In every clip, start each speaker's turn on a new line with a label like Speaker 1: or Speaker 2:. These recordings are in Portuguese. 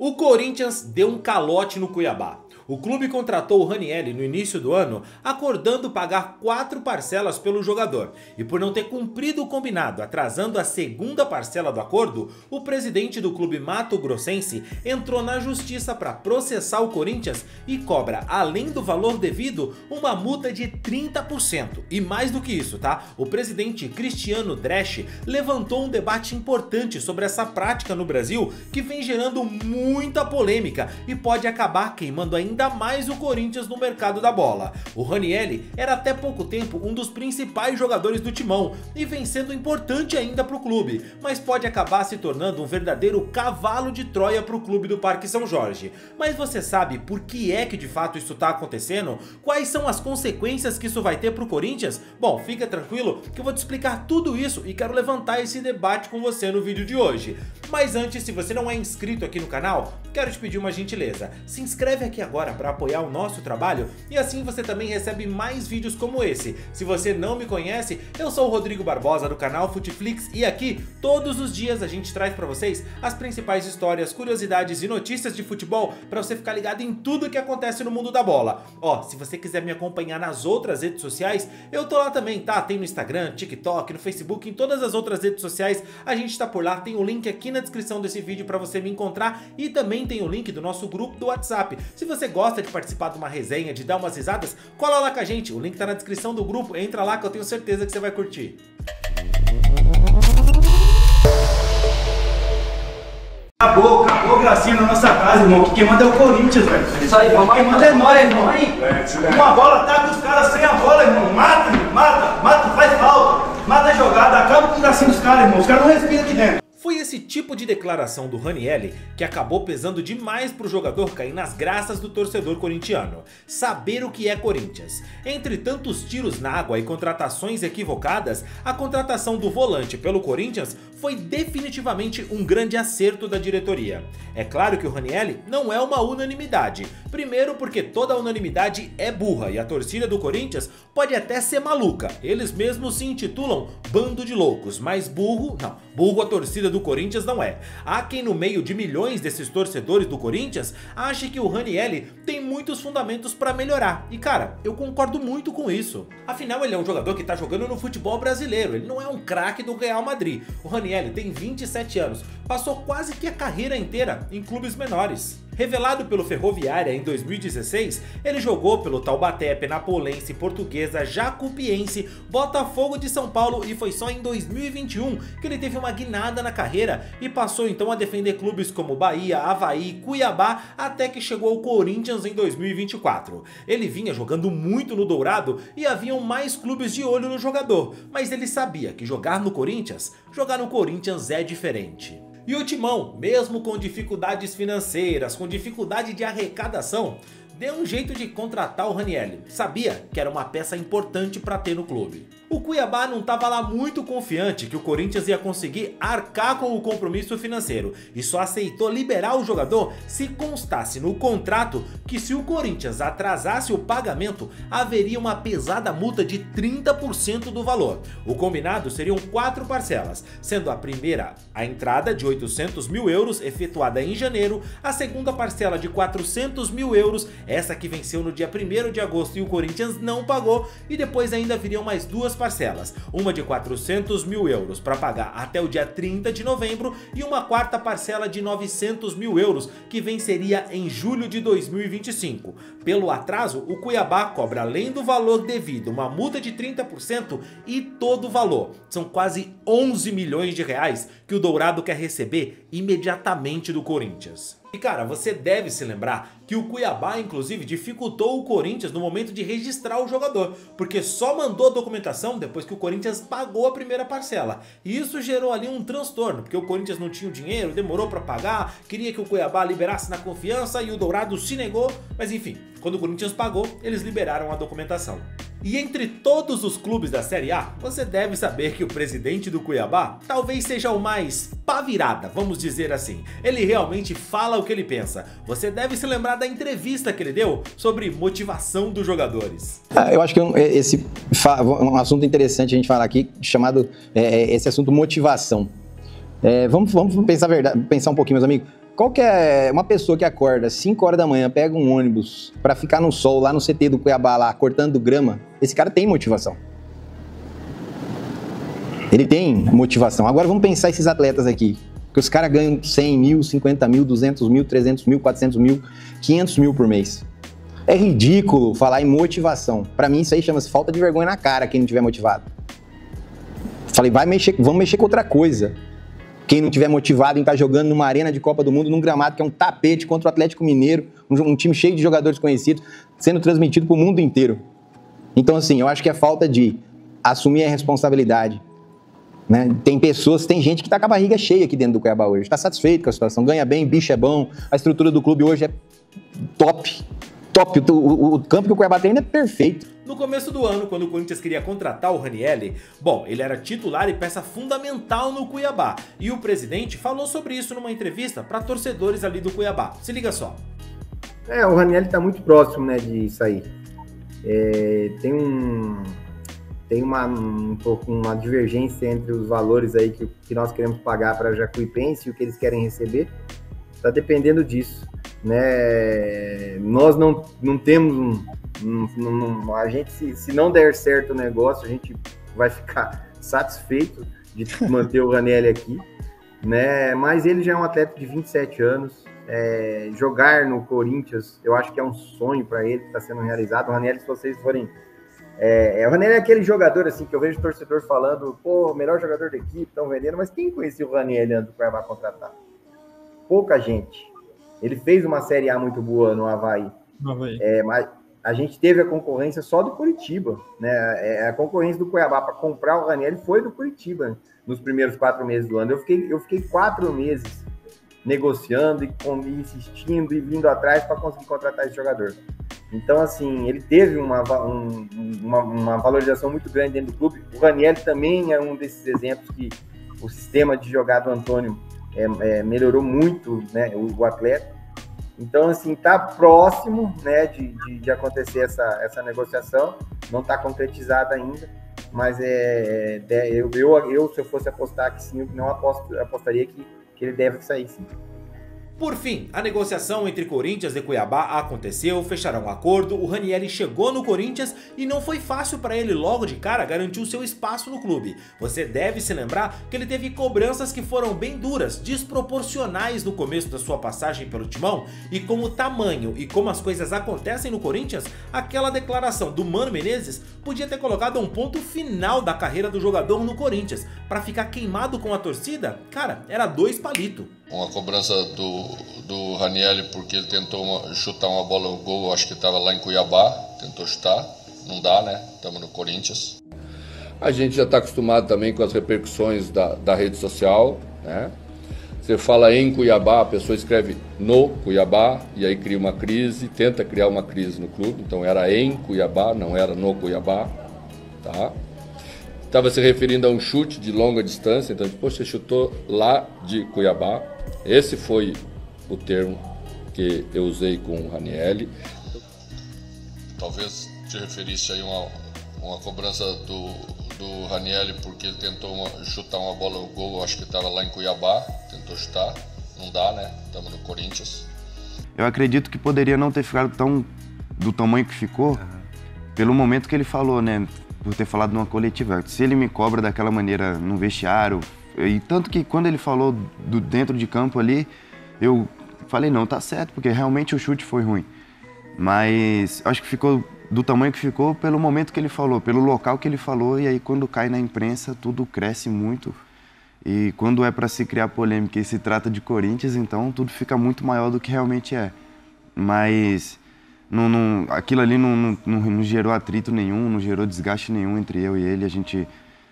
Speaker 1: O Corinthians deu um calote no Cuiabá. O clube contratou o Ranieri no início do ano, acordando pagar 4 parcelas pelo jogador. E por não ter cumprido o combinado, atrasando a segunda parcela do acordo, o presidente do clube mato-grossense entrou na justiça para processar o Corinthians e cobra, além do valor devido, uma multa de 30%. E mais do que isso, tá? O presidente Cristiano Dresch levantou um debate importante sobre essa prática no Brasil que vem gerando muita polêmica e pode acabar queimando ainda mais o Corinthians no mercado da bola. O Ranieri era até pouco tempo um dos principais jogadores do timão e vem sendo importante ainda para o clube, mas pode acabar se tornando um verdadeiro cavalo de Troia para o clube do Parque São Jorge. Mas você sabe por que é que de fato isso está acontecendo? Quais são as consequências que isso vai ter para o Corinthians? Bom, fica tranquilo que eu vou te explicar tudo isso e quero levantar esse debate com você no vídeo de hoje. Mas antes, se você não é inscrito aqui no canal, quero te pedir uma gentileza. Se inscreve aqui agora para apoiar o nosso trabalho e assim você também recebe mais vídeos como esse. Se você não me conhece, eu sou o Rodrigo Barbosa do canal Futeflix e aqui todos os dias a gente traz para vocês as principais histórias, curiosidades e notícias de futebol para você ficar ligado em tudo que acontece no mundo da bola. Ó, se você quiser me acompanhar nas outras redes sociais, eu tô lá também, tá? Tem no Instagram, TikTok, no Facebook, em todas as outras redes sociais, a gente tá por lá, tem o link aqui na descrição desse vídeo para você me encontrar e também tem o link do nosso grupo do WhatsApp. Se você gosta de participar de uma resenha, de dar umas risadas, cola lá com a gente, o link tá na descrição do grupo, entra lá que eu tenho certeza que você vai curtir.
Speaker 2: Acabou a gracinha na nossa casa, irmão, que quem manda é o Corinthians, velho.
Speaker 3: Isso aí, vamos aí,
Speaker 2: quem manda é nós, irmão, aí. Uma bola, taca os caras sem a bola, irmão, mata, irmão, mata, faz falta, mata a jogada, acaba com a gracinha dos caras, irmão, os caras não respiram aqui dentro.
Speaker 1: Foi esse tipo de declaração do Ranieri que acabou pesando demais para o jogador cair nas graças do torcedor corintiano. Saber o que é Corinthians. Entre tantos tiros na água e contratações equivocadas, a contratação do volante pelo Corinthians foi definitivamente um grande acerto da diretoria. É claro que o Ranieri não é uma unanimidade. Primeiro porque toda unanimidade é burra e a torcida do Corinthians pode até ser maluca. Eles mesmos se intitulam bando de loucos, mas burro a torcida do Corinthians não é. Há quem no meio de milhões desses torcedores do Corinthians ache que o Ranieri tem muitos fundamentos para melhorar. E cara, eu concordo muito com isso. Afinal, ele é um jogador que tá jogando no futebol brasileiro, ele não é um craque do Real Madrid. O Ranieri tem 27 anos, passou quase que a carreira inteira em clubes menores. Revelado pelo Ferroviária em 2016, ele jogou pelo Taubaté, Penapolense, Portuguesa, Jacupiense, Botafogo de São Paulo e foi só em 2021 que ele teve uma guinada na carreira e passou então a defender clubes como Bahia, Avaí, Cuiabá, até que chegou ao Corinthians em 2024. Ele vinha jogando muito no Dourado e haviam mais clubes de olho no jogador, mas ele sabia que jogar no Corinthians é diferente. E o Timão, mesmo com dificuldades financeiras, com dificuldade de arrecadação, deu um jeito de contratar o Ranieri. Sabia que era uma peça importante para ter no clube. O Cuiabá não estava lá muito confiante que o Corinthians ia conseguir arcar com o compromisso financeiro e só aceitou liberar o jogador se constasse no contrato que se o Corinthians atrasasse o pagamento, haveria uma pesada multa de 30% do valor. O combinado seriam 4 parcelas, sendo a primeira a entrada de 800 mil euros efetuada em janeiro, a segunda parcela de 400 mil euros, essa que venceu no dia 1º de agosto e o Corinthians não pagou, e depois ainda viriam mais 2 parcelas, uma de 400 mil euros para pagar até o dia 30 de novembro e uma quarta parcela de 900 mil euros que venceria em julho de 2025. Pelo atraso, o Cuiabá cobra além do valor devido uma multa de 30% e todo o valor. São quase 11 milhões de reais que o Dourado quer receber imediatamente do Corinthians. E cara, você deve se lembrar que o Cuiabá inclusive dificultou o Corinthians no momento de registrar o jogador, porque só mandou a documentação depois que o Corinthians pagou a primeira parcela. E isso gerou ali um transtorno, porque o Corinthians não tinha o dinheiro, demorou para pagar, queria que o Cuiabá liberasse na confiança e o Dourado se negou, mas enfim, quando o Corinthians pagou, eles liberaram a documentação. E entre todos os clubes da Série A, você deve saber que o presidente do Cuiabá talvez seja o mais pá virada, vamos dizer assim. Ele realmente fala o que ele pensa. Você deve se lembrar da entrevista que ele deu sobre motivação dos jogadores.
Speaker 3: Eu acho que esse é um assunto interessante a gente falar aqui, chamado esse assunto motivação. Vamos pensar um pouquinho, meus amigos. qual que é uma pessoa que acorda 5 horas da manhã, pega um ônibus pra ficar no sol, lá no CT do Cuiabá, lá, cortando grama, esse cara tem motivação. Ele tem motivação. Agora vamos pensar esses atletas aqui, que os caras ganham 100 mil, 50 mil, 200 mil, 300 mil, 400 mil, 500 mil por mês. É ridículo falar em motivação. Pra mim isso aí chama-se falta de vergonha na cara quem não tiver motivado. Falei, vamos mexer com outra coisa. Quem não tiver motivado em estar jogando numa arena de Copa do Mundo, num gramado que é um tapete contra o Atlético Mineiro, um time cheio de jogadores conhecidos, sendo transmitido pro mundo inteiro. Então assim, eu acho que é falta de assumir a responsabilidade. Né? Tem gente que tá com a barriga cheia aqui dentro do Cuiabá hoje, tá satisfeito com a situação, ganha bem, bicho é bom, a estrutura do clube hoje é top. O campo que o Cuiabá treina é perfeito.
Speaker 1: No começo do ano, quando o Corinthians queria contratar o Ranielli, bom, ele era titular e peça fundamental no Cuiabá. E o presidente falou sobre isso numa entrevista para torcedores ali do Cuiabá. Se liga só.
Speaker 4: O Ranielli tá muito próximo, né, de sair. Tem uma divergência entre os valores aí que nós queremos pagar para Jacuipense e o que eles querem receber. Está dependendo disso, né? Nós não temos a gente, se não der certo o negócio, a gente vai ficar satisfeito de manter o Ranielli aqui, né? Mas ele já é um atleta de 27 anos. Jogar no Corinthians, eu acho que é um sonho para ele, que está sendo realizado. O Ranielli, se vocês forem... o Ranielli é aquele jogador assim que eu vejo o torcedor falando, pô, melhor jogador da equipe, estão vendendo, mas quem conhecia o Ranielli antes do Cuiabá contratar? Pouca gente. Ele fez uma Série A muito boa no Avaí. Mas a gente teve a concorrência só do Curitiba, né? A concorrência do Cuiabá para comprar o Ranielli foi do Curitiba, nos primeiros 4 meses do ano. Eu fiquei 4 meses negociando e insistindo e vindo atrás para conseguir contratar esse jogador. Então, assim, ele teve uma valorização muito grande dentro do clube. O Ranielli também é um desses exemplos que o sistema de jogar do Antônio melhorou muito, né, o atleta. Então, assim, tá próximo, né, de acontecer essa negociação. Não está concretizada ainda, mas eu, se eu fosse apostar que sim, não apostaria que ele deve sair, sim.
Speaker 1: Por fim, a negociação entre Corinthians e Cuiabá aconteceu, fecharam um acordo, o Ranielli chegou no Corinthians e não foi fácil para ele logo de cara garantir o seu espaço no clube. Você deve se lembrar que ele teve cobranças que foram bem duras, desproporcionais no começo da sua passagem pelo Timão, e com o tamanho e como as coisas acontecem no Corinthians, aquela declaração do Mano Menezes podia ter colocado um ponto final da carreira do jogador no Corinthians. Para ficar queimado com a torcida, cara, era 2 palitos.
Speaker 5: Uma cobrança do Ranielli porque ele tentou chutar uma bola no gol, acho que estava lá em Cuiabá, tentou chutar, não dá, né? Estamos no Corinthians. A gente já está acostumado também com as repercussões da rede social, né? Você fala em Cuiabá, a pessoa escreve no Cuiabá e aí cria uma crise, tenta criar uma crise no clube, então era em Cuiabá, não era no Cuiabá, tá? Estava se referindo a um chute de longa distância, então, você chutou lá de Cuiabá. Esse foi o termo que eu usei com o Ranielli. Talvez te referisse aí uma cobrança do Ranielli porque ele tentou chutar uma bola no gol, acho que estava lá em Cuiabá, tentou chutar, não dá, né? Estamos no Corinthians.
Speaker 6: Eu acredito que poderia não ter ficado do tamanho que ficou, pelo momento que ele falou, né? Por ter falado numa coletiva. Se ele me cobra daquela maneira no vestiário, e tanto que quando ele falou dentro de campo ali, eu falei, não, tá certo, porque realmente o chute foi ruim. Mas acho que ficou do tamanho que ficou pelo momento que ele falou, pelo local que ele falou, e aí quando cai na imprensa tudo cresce muito. E quando é para se criar polêmica e se trata de Corinthians, então tudo fica muito maior do que realmente é. Mas aquilo ali não gerou atrito nenhum, não gerou desgaste nenhum entre eu e ele. A gente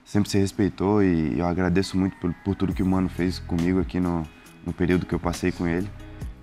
Speaker 6: sempre se respeitou e eu agradeço muito por tudo que o Mano fez comigo aqui no período que eu passei com ele.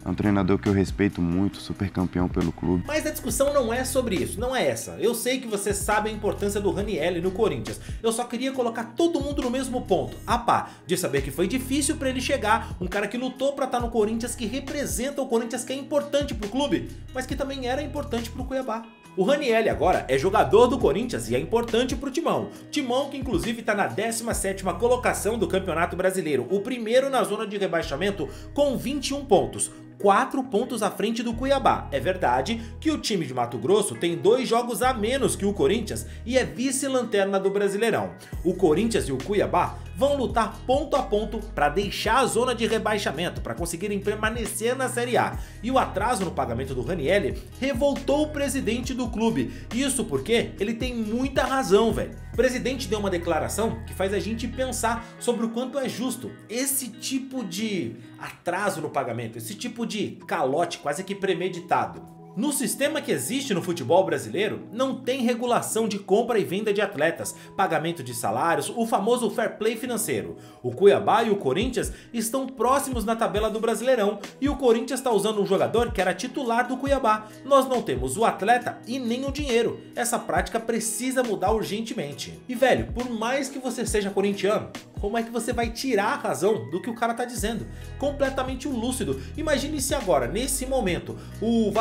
Speaker 6: É um treinador que eu respeito muito, super campeão pelo clube.
Speaker 1: Mas a discussão não é sobre isso, não é essa. Eu sei que você sabe a importância do Ranielli no Corinthians. Eu só queria colocar todo mundo no mesmo ponto. A pá, de saber que foi difícil pra ele chegar, um cara que lutou pra estar no Corinthians, que representa o Corinthians, que é importante pro clube, mas que também era importante pro Cuiabá. O Ranieri agora é jogador do Corinthians e é importante pro Timão. Timão que inclusive tá na 17ª colocação do Campeonato Brasileiro, o primeiro na zona de rebaixamento com 21 pontos. 4 pontos à frente do Cuiabá. É verdade que o time de Mato Grosso tem 2 jogos a menos que o Corinthians e é vice-lanterna do Brasileirão. O Corinthians e o Cuiabá vão lutar ponto a ponto para deixar a zona de rebaixamento, para conseguirem permanecer na Série A. E o atraso no pagamento do Ranieri revoltou o presidente do clube. Isso porque ele tem muita razão, velho. O presidente deu uma declaração que faz a gente pensar sobre o quanto é justo esse tipo de atraso no pagamento, esse tipo de calote quase que premeditado. No sistema que existe no futebol brasileiro, não tem regulação de compra e venda de atletas, pagamento de salários, o famoso fair play financeiro. O Cuiabá e o Corinthians estão próximos na tabela do Brasileirão e o Corinthians está usando um jogador que era titular do Cuiabá. Nós não temos o atleta e nem o dinheiro. Essa prática precisa mudar urgentemente. E velho, por mais que você seja corintiano, como é que você vai tirar a razão do que o cara tá dizendo? Completamente lúcido. Imagine se agora, nesse momento, o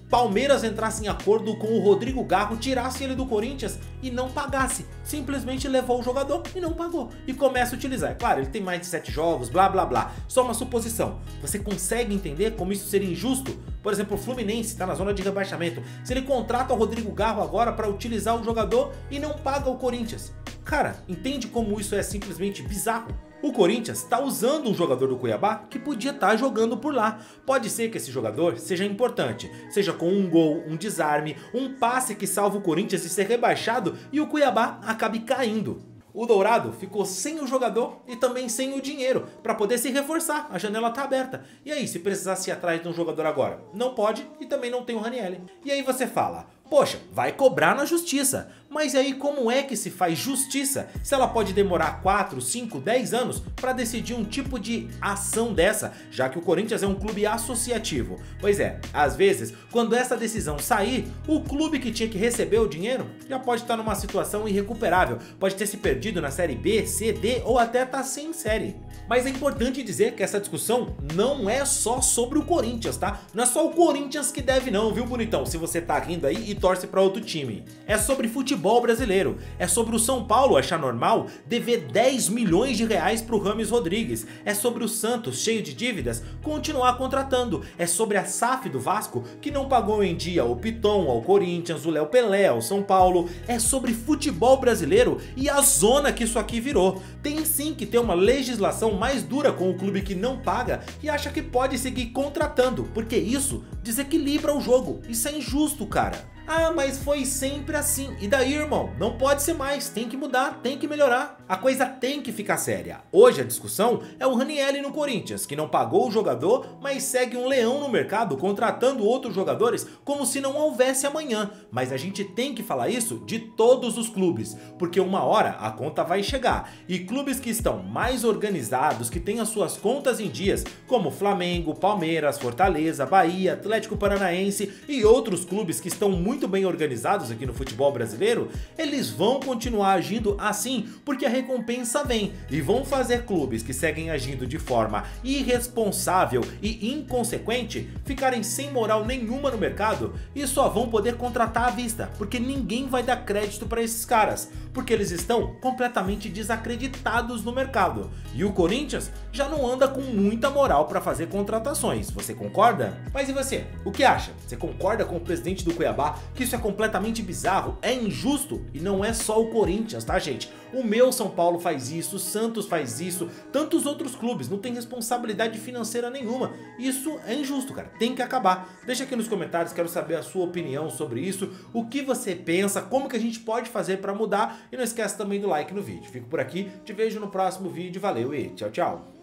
Speaker 1: Palmeiras entrasse em acordo com o Rodrigo Garro, tirasse ele do Corinthians e não pagasse. Simplesmente levou o jogador e não pagou. E começa a utilizar. É claro, ele tem mais de 7 jogos, blá blá blá. Só uma suposição. Você consegue entender como isso seria injusto? Por exemplo, o Fluminense está na zona de rebaixamento. Se ele contrata o Rodrigo Garro agora para utilizar o jogador e não paga o Corinthians. Cara, entende como isso é simplesmente bizarro? O Corinthians está usando um jogador do Cuiabá que podia estar jogando por lá. Pode ser que esse jogador seja importante, seja com um gol, um desarme, um passe que salva o Corinthians de ser rebaixado e o Cuiabá acabe caindo. O Dourado ficou sem o jogador e também sem o dinheiro para poder se reforçar, a janela está aberta. E aí, se precisasse ir atrás de um jogador agora? Não pode e também não tem o Ranieri. E aí você fala, poxa, vai cobrar na justiça. Mas aí como é que se faz justiça se ela pode demorar 4, 5, 10 anos para decidir um tipo de ação dessa, já que o Corinthians é um clube associativo? Pois é, às vezes, quando essa decisão sair, o clube que tinha que receber o dinheiro já pode estar numa situação irrecuperável, pode ter se perdido na série B, C, D ou até estar sem série. Mas é importante dizer que essa discussão não é só sobre o Corinthians, tá? Não é só o Corinthians que deve não, viu, bonitão? Se você tá rindo aí e torce para outro time. É sobre futebol brasileiro. É sobre o São Paulo achar normal dever 10 milhões de reais pro Rames Rodrigues. É sobre o Santos, cheio de dívidas, continuar contratando. É sobre a SAF do Vasco, que não pagou em dia o Piton, ao Corinthians, o Léo Pelé, ao São Paulo. É sobre futebol brasileiro e a zona que isso aqui virou. Tem sim que ter uma legislação mais dura com o clube que não paga e acha que pode seguir contratando, porque isso desequilibra o jogo. Isso é injusto, cara. Ah, mas foi sempre assim. E daí, irmão? Não pode ser mais. Tem que mudar, tem que melhorar. A coisa tem que ficar séria. Hoje a discussão é o Ranieri no Corinthians, que não pagou o jogador, mas segue um leão no mercado contratando outros jogadores como se não houvesse amanhã. Mas a gente tem que falar isso de todos os clubes, porque uma hora a conta vai chegar. E clubes que estão mais organizados, que têm as suas contas em dias, como Flamengo, Palmeiras, Fortaleza, Bahia, Atlético Paranaense e outros clubes que estão muito bem organizados aqui no futebol brasileiro, eles vão continuar agindo assim porque a recompensa vem, e vão fazer clubes que seguem agindo de forma irresponsável e inconsequente ficarem sem moral nenhuma no mercado e só vão poder contratar à vista, porque ninguém vai dar crédito para esses caras, porque eles estão completamente desacreditados no mercado. E o Corinthians já não anda com muita moral para fazer contratações, você concorda? Mas e você? O que acha? Você concorda com o presidente do Cuiabá que isso é completamente bizarro, é injusto? E não é só o Corinthians, tá, gente? O meu São Paulo faz isso, o Santos faz isso, tantos outros clubes não têm responsabilidade financeira nenhuma. Isso é injusto, cara, tem que acabar. Deixa aqui nos comentários, quero saber a sua opinião sobre isso, o que você pensa, como que a gente pode fazer para mudar, e não esquece também do like no vídeo. Fico por aqui, te vejo no próximo vídeo, valeu e tchau, tchau.